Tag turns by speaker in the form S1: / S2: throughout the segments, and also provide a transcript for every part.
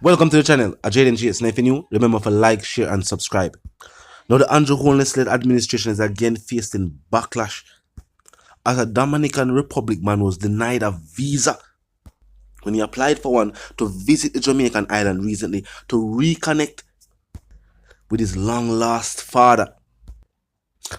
S1: Welcome to the channel, Jaden G. If you're new, remember to like, share, and subscribe. Now, the Holness-led administration is again facing backlash as a Dominican Republic man was denied a visa when he applied for one to visit the Jamaican island recently to reconnect with his long-lost father.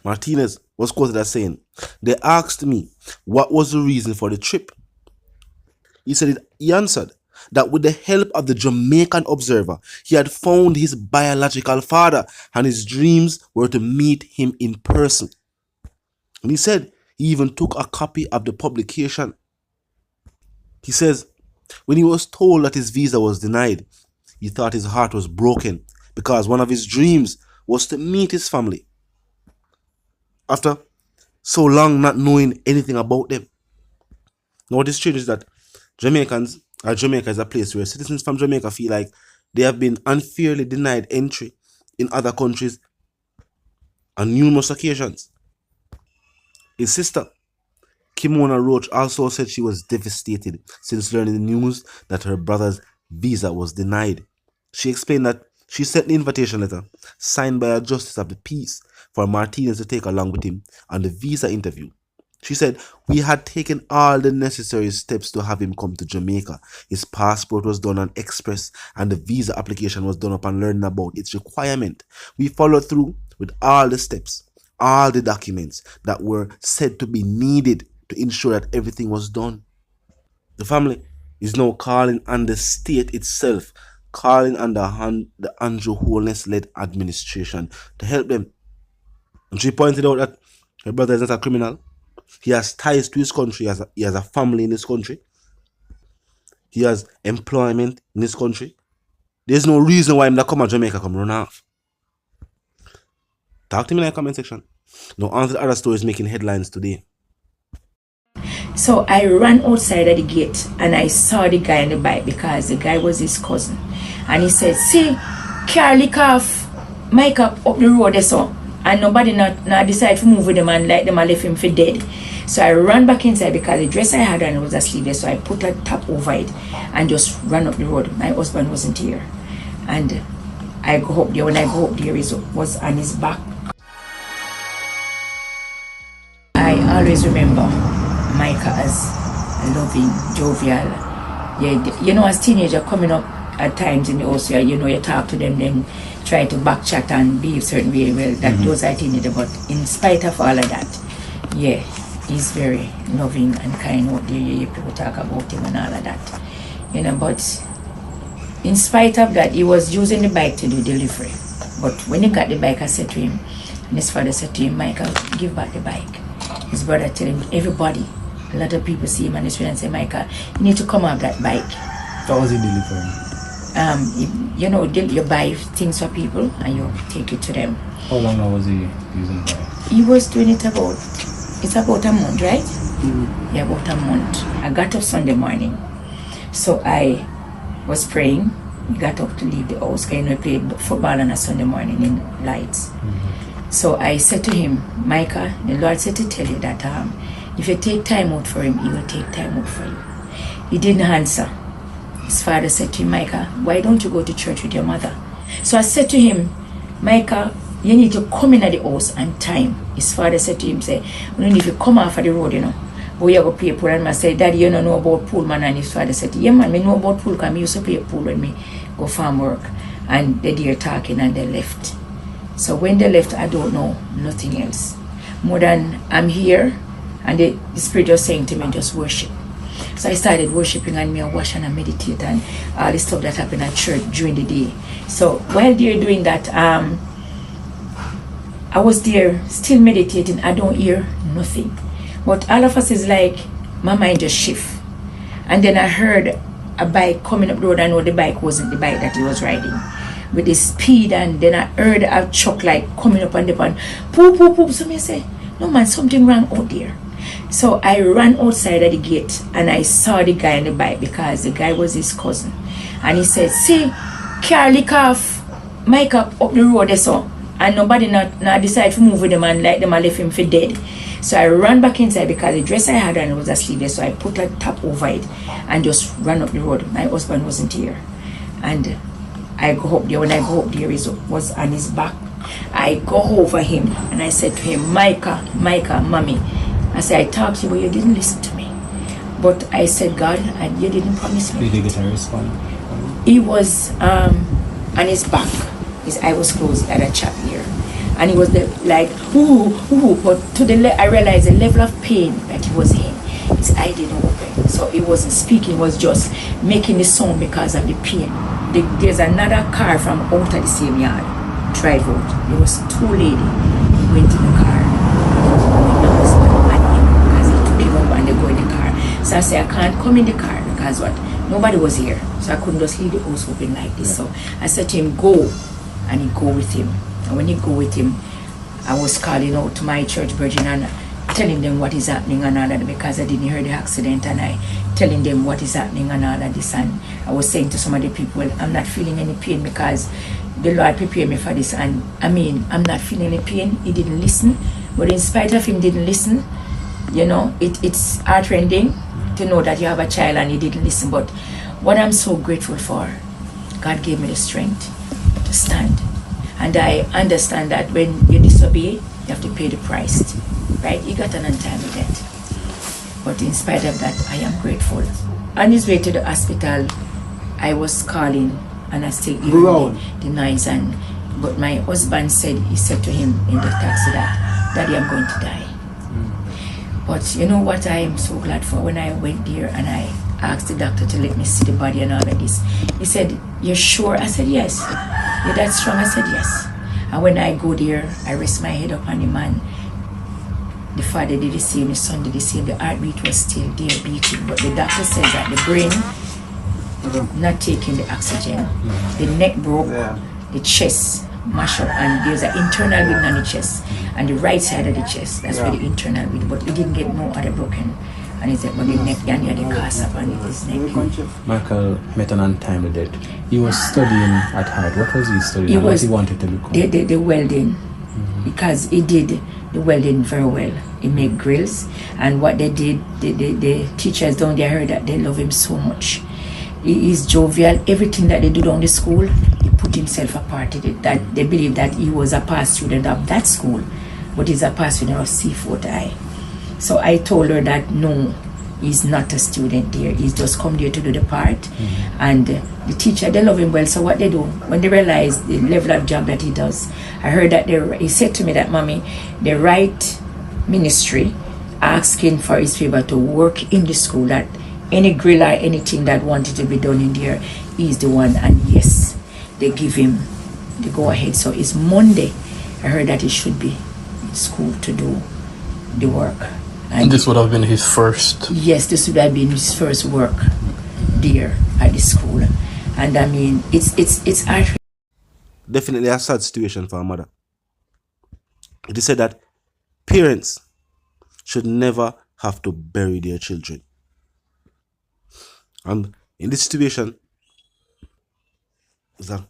S1: Martinez was quoted as saying, "They asked me what was the reason for the trip. He answered that with the help of the Jamaican Observer, he had found his biological father and his dreams were to meet him in person." And he said he even took a copy of the publication. He says, when he was told that his visa was denied, he thought his heart was broken because one of his dreams was to meet his family. After so long not knowing anything about them. Now what is strange is that Jamaica is a place where citizens from Jamaica feel like they have been unfairly denied entry in other countries on numerous occasions. His sister, Kimona Roach, also said she was devastated since learning the news that her brother's visa was denied. She explained that she sent the invitation letter signed by a justice of the peace for Martinez to take along with him on the visa interview. She said, "We had taken all the necessary steps to have him come to Jamaica. His passport was done on Express and the visa application was done upon learning about its requirement. We followed through with all the steps, all the documents that were said to be needed to ensure that everything was done." The family is now calling on the state itself, calling on the Holness-led administration to help them. And she pointed out that her brother is not a criminal. He has ties to his country. He has a family in this country. He has employment in this country. There's no reason why him not come to Jamaica come run off. Talk to me in the comment section. Now on to the other stories making headlines today.
S2: So I ran outside of the gate and I saw the guy on the bike because the guy was his cousin. And he said, "See, car lick off Mike up the road there so." And nobody not decide to move with him and like them and left him for dead. So I ran back inside because the dress I had on was asleep there. So I put a top over it and just ran up the road. My husband wasn't here. And I go up there. When I go up there, he was on his back. I always remember Micah as loving, jovial. Yeah, you know, as teenager coming up at times in the house, you know, you talk to them, then try to back chat and be a certain way. Well, that those are teenager, but in spite of all of that, yeah, he's very loving and kind out there. You people talk about him and all of that, you know. But in spite of that, he was using the bike to do delivery. But when he got the bike, I said to him, and his father said to him, "Michael, give back the bike." His brother tell him, everybody, a lot of people see him on the street and say, "Michael, you need to come off that bike."
S3: What was he delivering?
S2: You know, you buy things for people and you take it to them.
S3: How long was he using that?
S2: He was doing it it's about a month, right? Yeah, about a month. I got up Sunday morning. So I was praying. Got up to leave the house. You know, I played football on a Sunday morning in Lights. So I said to him, "Micah, the Lord said to tell you that if you take time out for him, he will take time out for you." He didn't answer. His father said to him, "Micah, why don't you go to church with your mother?" So I said to him, "Micah, you need to come in at the house on time." His father said to him, "Say, you need to come off of the road, you know. But you go play pool." And I said, "Daddy, you don't know about pool, man." And his father said, "Yeah, man, I know about pool because I used to play pool when me go farm work." And they were talking and they left. So when they left, I don't know nothing else. More than I'm here and the Spirit was saying to me, "Just worship." So I started worshiping and me wash and I meditate and all the stuff that happened at church during the day. So while they're doing that, I was there still meditating. I don't hear nothing. But all of us is like, my mind just shift. And then I heard a bike coming up the road. I know the bike wasn't the bike that he was riding. With the speed, and then I heard a truck like coming up on the pan. Poop, poop, poop. So me say, "No man, something wrong out there." So I ran outside of the gate and I saw the guy on the bike because the guy was his cousin. And he said, "See, car lick off Mike up the road there so." And nobody not decide to move with him and like them and left him for dead. So I ran back inside because the dress I had on was asleep there. So I put a top over it and just ran up the road. My husband wasn't here. And I go up there. When I go up there, he was on his back. I go over him and I said to him, Micah, mommy. I said, I talked to you, but you didn't listen to me. But I said, God, and you didn't promise me.
S3: Did you get a response?
S2: He was on his back. His eye was closed. He had a chap here. And he was like, ooh. But I realized the level of pain that he was in. His eye didn't open. So he wasn't speaking. He was just making the sound because of the pain. There's another car from out of the same yard. Drive out. There was two ladies went in the car. Because he took him up and they go in the car. So I said, I can't come in the car because what? Nobody was here. So I couldn't just leave the house open like this. So I said to him, go. And he go with him. And when he go with him, I was calling out to my church virgin and telling them what is happening and all that, because I didn't hear the accident, and I telling them what is happening and all of this. And I was saying to some of the people, well, I'm not feeling any pain because the Lord prepared me for this. And I mean, I'm not feeling any pain. He didn't listen. But in spite of him didn't listen, you know, it's heartrending to know that you have a child and he didn't listen. But what I'm so grateful for, God gave me the strength to stand. And I understand that when you disobey, you have to pay the price, right? You got an untimely death. But in spite of that, I am grateful. On his way to the hospital, I was calling and I still hearing the noise. But my husband said, he said to him in the taxi that, Daddy, I'm going to die. But you know what I am so glad for? When I went there and I asked the doctor to let me see the body and all of this, he said, you're sure? I said, yes. You're that strong? I said, yes. And when I go there, I rest my head up on him, and the father did the same, the son did the same. The heartbeat was still there beating, but the doctor says that the brain not taking the oxygen. The neck broke, the chest mash up, and there's an internal bleeding on the chest, and the right side of the chest, that's where the internal bleeding, but he didn't get no other broken. And he said, but the neck, and he had the cast up on his neck.
S3: Michael met an untimely death. He was studying at heart. What was he studying? What he wanted to become?
S2: The welding, because he did the welding very well. He made grills, and what they did, the teachers down there heard that they love him so much. He is jovial. Everything that they do down the school, he put himself a part in it. That they believe that he was a past student of that school, but he's a past student of C4I. So I told her that no, he's not a student there. He's just come there to do the part. And the teacher, they love him well. So what they do, when they realize the level of job that he does, I heard that he said to me that, Mommy, the right ministry asking for his favor to work in the school, that any grill or anything that wanted to be done in there, he's the one. And yes, they give him the go ahead. So it's Monday. I heard that he should be in school to do the work.
S4: And this would have been his first?
S2: Yes, this would have been his first work there at the school. And I mean, it's
S1: definitely a sad situation for a mother. It is said that parents should never have to bury their children. And in this situation, it's a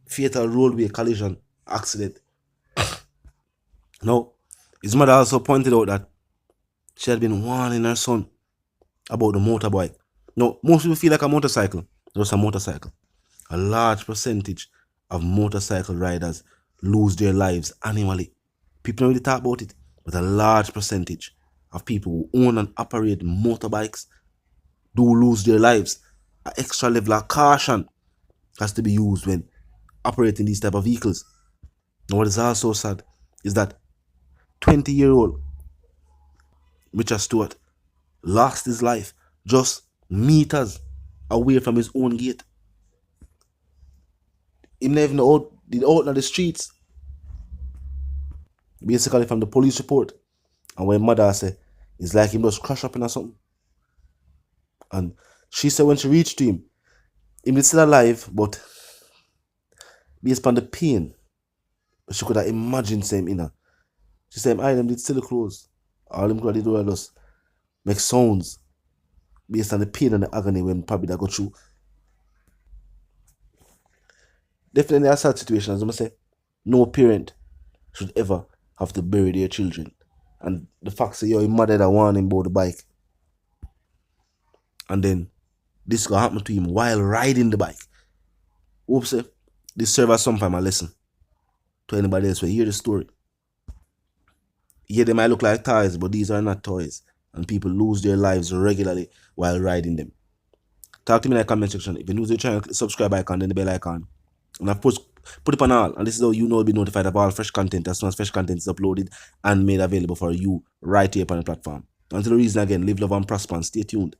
S1: fatal roadway collision accident. Now, his mother also pointed out that she had been warning her son about the motorbike. Now, most people feel like a motorcycle. Just a motorcycle. A large percentage of motorcycle riders lose their lives annually. People don't really talk about it, but a large percentage of people who own and operate motorbikes do lose their lives. An extra level of caution has to be used when operating these type of vehicles. Now, what is also sad is that 20-year-old Richard Stewart lost his life just meters away from his own gate. He never even out on the streets. Basically, from the police report, and when mother said it's like he just crashed up in or something. And she said when she reached him, he was still alive, but based on the pain, she could have imagined same in her. She said, I them did still close. All them could do just make sounds based on the pain and the agony when probably that go through. Definitely a sad situation, as I say. No parent should ever have to bury their children. And the fact that your mother that warned him about the bike, and then this gonna happen to him while riding the bike. Oops, this serve as some time a lesson to anybody else who hear the story. Yeah, they might look like toys, but these are not toys. And people lose their lives regularly while riding them. Talk to me in the comment section. If you're new to the channel, click the subscribe icon, then the bell icon. And of course, put it on all. And this is how you know you'll be notified of all fresh content as soon as fresh content is uploaded and made available for you right here on the platform. Until the reason again, live, love, and prosper, and stay tuned.